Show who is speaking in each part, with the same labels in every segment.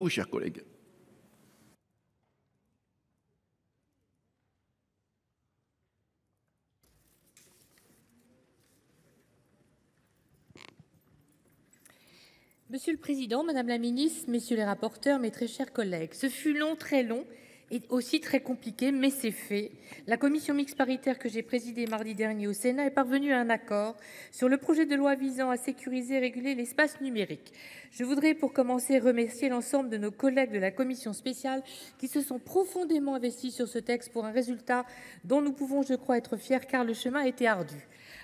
Speaker 1: Oui, chers collègues.
Speaker 2: Monsieur le Président, Madame la Ministre, Messieurs les rapporteurs, mes très chers collègues, ce fut long, très long et aussi très compliqué, mais c'est fait. La commission mixte paritaire que j'ai présidée mardi dernier au Sénat est parvenue à un accord sur le projet de loi visant à sécuriser et réguler l'espace numérique. Je voudrais pour commencer remercier l'ensemble de nos collègues de la commission spéciale qui se sont profondément investis sur ce texte pour un résultat dont nous pouvons, je crois, être fiers car le chemin a été ardu.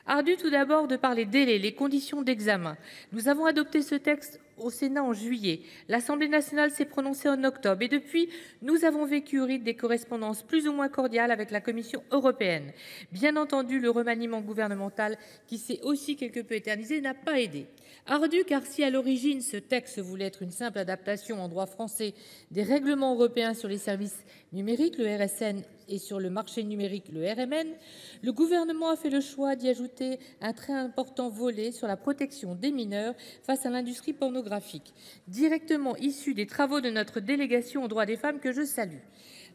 Speaker 2: Ardu tout d'abord de par les délais, les conditions d'examen. Nous avons adopté ce texte au Sénat en juillet. L'Assemblée nationale s'est prononcée en octobre et depuis, nous avons vécu au rythme des correspondances plus ou moins cordiales avec la Commission européenne. Bien entendu, le remaniement gouvernemental, qui s'est aussi quelque peu éternisé, n'a pas aidé. Ardu car si à l'origine ce texte voulait être une simple adaptation en droit français des règlements européens sur les services numériques, le RSN, et sur le marché numérique, le RMN, le gouvernement a fait le choix d'y ajouter un très important volet sur la protection des mineurs face à l'industrie pornographique, directement issu des travaux de notre délégation aux droits des femmes que je salue,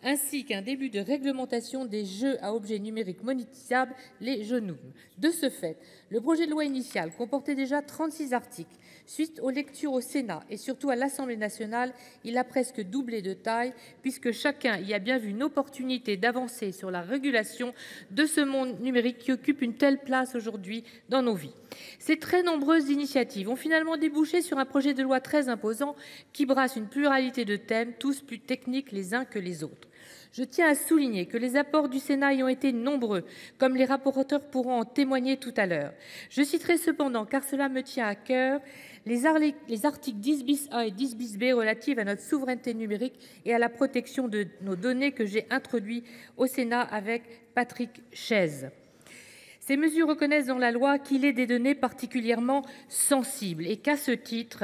Speaker 2: ainsi qu'un début de réglementation des jeux à objets numériques monétisables, les JONUM. De ce fait, le projet de loi initial comportait déjà 36 articles. Suite aux lectures au Sénat et surtout à l'Assemblée nationale, il a presque doublé de taille puisque chacun y a bien vu une opportunité d'avancer sur la régulation de ce monde numérique qui occupe une telle place aujourd'hui dans nos vies. Ces très nombreuses initiatives ont finalement débouché sur un projet de loi très imposant qui brasse une pluralité de thèmes, tous plus techniques les uns que les autres. Je tiens à souligner que les apports du Sénat y ont été nombreux, comme les rapporteurs pourront en témoigner tout à l'heure. Je citerai cependant, car cela me tient à cœur, les articles 10 bis A et 10 bis B relatifs à notre souveraineté numérique et à la protection de nos données que j'ai introduits au Sénat avec Patrick Chaize. Ces mesures reconnaissent dans la loi qu'il est des données particulièrement sensibles et qu'à ce titre,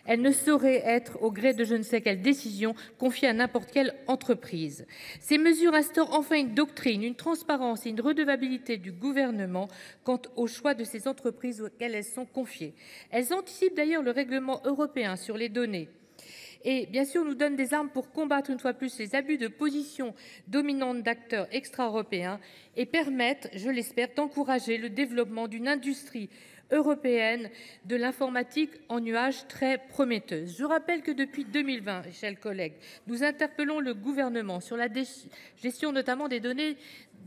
Speaker 2: elles ne sauraient être, au gré de je ne sais quelle décision, confiées à n'importe quelle entreprise. Ces mesures instaurent enfin une doctrine, une transparence et une redevabilité du gouvernement quant au choix de ces entreprises auxquelles elles sont confiées. Elles anticipent d'ailleurs le règlement européen sur les données. Et bien sûr, nous donnent des armes pour combattre une fois plus les abus de position dominante d'acteurs extra-européens et permettent, je l'espère, d'encourager le développement d'une industrie européenne de l'informatique en nuage très prometteuse. Je rappelle que depuis 2020, chers collègues, nous interpellons le gouvernement sur la gestion notamment des données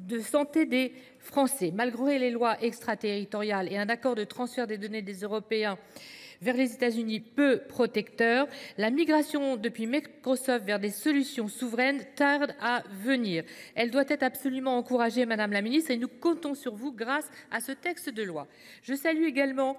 Speaker 2: de santé des Français. Malgré les lois extraterritoriales et un accord de transfert des données des Européens vers les États-Unis peu protecteur, la migration depuis Microsoft vers des solutions souveraines tarde à venir. Elle doit être absolument encouragée, Madame la Ministre, et nous comptons sur vous grâce à ce texte de loi. Je salue également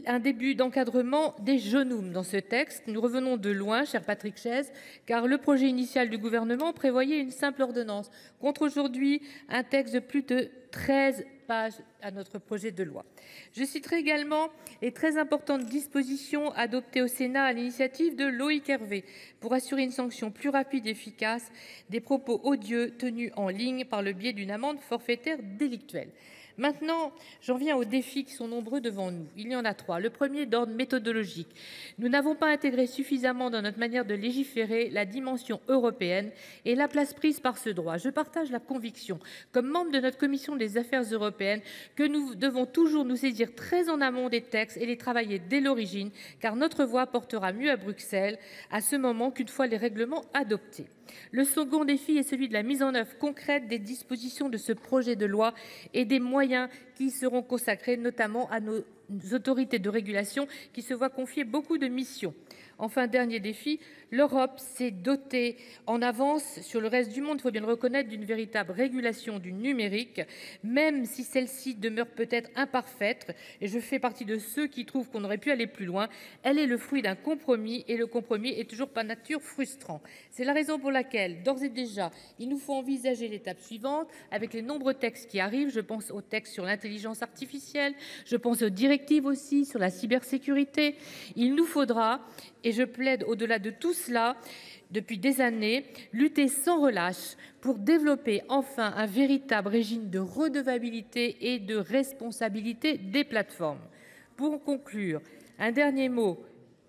Speaker 2: un début d'encadrement des genoux dans ce texte. Nous revenons de loin, cher Patrick Chaize, car le projet initial du gouvernement prévoyait une simple ordonnance, contre aujourd'hui un texte de plus de 13 pages à notre projet de loi. Je citerai également les très importantes dispositions adoptées au Sénat à l'initiative de Loïc Hervé pour assurer une sanction plus rapide et efficace des propos odieux tenus en ligne par le biais d'une amende forfaitaire délictuelle. Maintenant, j'en viens aux défis qui sont nombreux devant nous. Il y en a 3. Le premier, d'ordre méthodologique. Nous n'avons pas intégré suffisamment dans notre manière de légiférer la dimension européenne et la place prise par ce droit. Je partage la conviction, comme membre de notre commission des affaires européennes, que nous devons toujours nous saisir très en amont des textes et les travailler dès l'origine, car notre voix portera mieux à Bruxelles à ce moment qu'une fois les règlements adoptés. Le second défi est celui de la mise en œuvre concrète des dispositions de ce projet de loi et des moyens qui seront consacrés notamment à nos autorités de régulation qui se voient confier beaucoup de missions. Enfin, dernier défi, l'Europe s'est dotée en avance sur le reste du monde, il faut bien le reconnaître, d'une véritable régulation du numérique, même si celle-ci demeure peut-être imparfaite, et je fais partie de ceux qui trouvent qu'on aurait pu aller plus loin. Elle est le fruit d'un compromis, et le compromis est toujours par nature frustrant. C'est la raison pour laquelle, d'ores et déjà, il nous faut envisager l'étape suivante, avec les nombreux textes qui arrivent. Je pense aux textes sur l'intelligence artificielle, je pense aux directives aussi sur la cybersécurité. Il nous faudra, et je plaide au-delà de tout cela, depuis des années, lutter sans relâche pour développer enfin un véritable régime de redevabilité et de responsabilité des plateformes. Pour conclure, un dernier mot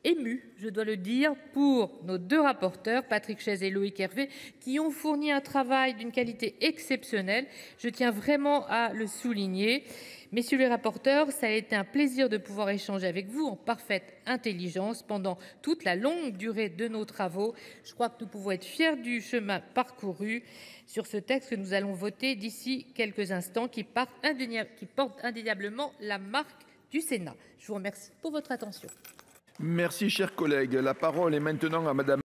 Speaker 2: émue, je dois le dire, pour nos deux rapporteurs, Patrick Chaize et Loïc Hervé, qui ont fourni un travail d'une qualité exceptionnelle. Je tiens vraiment à le souligner. Messieurs les rapporteurs, ça a été un plaisir de pouvoir échanger avec vous en parfaite intelligence pendant toute la longue durée de nos travaux. Je crois que nous pouvons être fiers du chemin parcouru sur ce texte que nous allons voter d'ici quelques instants, qui porte indéniablement la marque du Sénat. Je vous remercie pour votre attention.
Speaker 1: Merci, cher collègue. La parole est maintenant à Madame